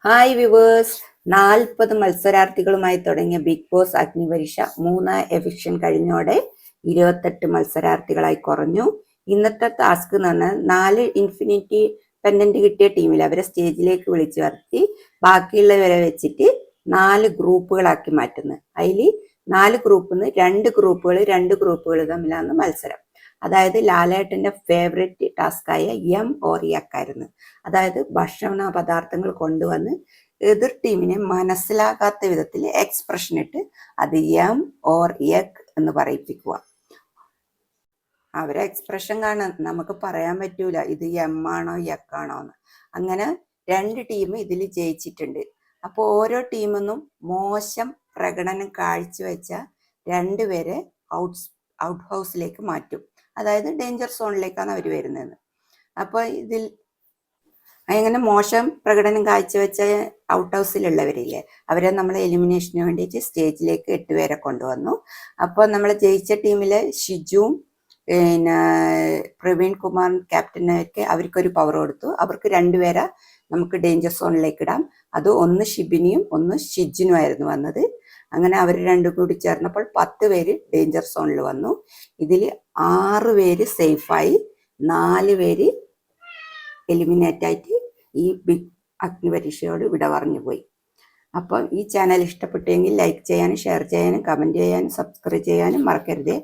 Hi viewers, 40 മത്സരാർത്ഥികളുമായി തുടങ്ങിയ big boss അഗ്നിപരീക്ഷ 3 eviction കഴിഞ്ഞോടെ 28 മത്സരാർത്ഥികളായി കുറഞ്ഞു. ഇന്നത്തെ ടാസ്ക് എന്ന് പറഞ്ഞാൽ 4 ഇൻഫിനിറ്റി പെൻഡന്റ് കിട്ടിയ ടീമിൽ അവരെ സ്റ്റേജിലേക്ക് വിളിച്ചു വരുത്തി ബാക്കിയുള്ളവരെ വെച്ചിട്ട് 4 ഗ്രൂപ്പുകളാക്കി മാറ്റുന്നു. അതിൽ 4 ഗ്രൂപ്പിൽ നിന്ന് 2 ഗ്രൂപ്പുകൾ തമ്മിലാണ് മത്സരം. അതായത് ലാലേട്ടന്റെ ഫേവറേറ്റ് ടാസ്കായ എം ഓർ യക്ക് ആയിരുന്നു. അതായത് ഭക്ഷണ പദാർത്ഥങ്ങൾ കൊണ്ടുവന്ന് എതിർ ടീമിനെ മനസ്സിലാകാത്ത വിധത്തിൽ എക്സ്പ്രഷൻ ഇട്ട് അത് എം ഓർ യക്ക് എന്ന് പറയിപ്പിക്കുക. അവരെ എക്സ്പ്രഷൻ കാണാൻ നമുക്ക് പറയാൻ പറ്റൂല ഇത് എം ആണോ യക്കാണോ എന്ന്. അങ്ങനെ 2 ടീം ഇതിൽ ജയിച്ചിട്ടുണ്ട്. അപ്പോൾ ഓരോ ടീമിൽ നിന്നും മോശം പ്രകടനം കാഴ്ചവെച്ച 2 പേരെ ഔട്ട് ഹൗസിലേക്ക് മാറ്റും. അതായത് ഡേഞ്ചർ സോണിലേക്കാണ് അവർ വരുന്നത്. അപ്പോൾ ഇതിൽ അങ്ങനെ മോശം പ്രകടനം കാഴ്ചവെച്ച ഔട്ട് ഹൗസിലുള്ളവരില്ലേ, അവരെ നമ്മൾ എലിമിനേഷന് വേണ്ടിയിട്ട് സ്റ്റേജിലേക്ക് 8 പേരെ കൊണ്ടുവന്നു. അപ്പോൾ നമ്മൾ ജയിച്ച ടീമിലെ ഷിജുവും പിന്നെ പ്രവീൺ കുമാർ ക്യാപ്റ്റനൊക്കെ അവർക്കൊരു പവർ കൊടുത്തു. അവർക്ക് 2 പേരെ നമുക്ക് ഡേഞ്ചർ സോണിലേക്ക് ഇടാം. അത് ഒന്ന് ഷിബിനിയും ഒന്ന് ഷിജിനുമായിരുന്നു വന്നത്. അങ്ങനെ അവർ 2 കൂടി ചേർന്നപ്പോൾ 10 പേര് ഡേഞ്ചർ സോണിൽ വന്നു. ഇതിൽ 6 പേര് സേഫായി, 4 പേര് എലിമിനേറ്റ് ആയിട്ട് ഈ ബിഗ് അഗ്നിപരീക്ഷയോട് വിട പറഞ്ഞു പോയി. അപ്പം ഈ ചാനൽ ഇഷ്ടപ്പെട്ടെങ്കിൽ ലൈക്ക് ചെയ്യാനും ഷെയർ ചെയ്യാനും കമൻറ്റ് ചെയ്യാനും സബ്സ്ക്രൈബ് ചെയ്യാനും മറക്കരുത്.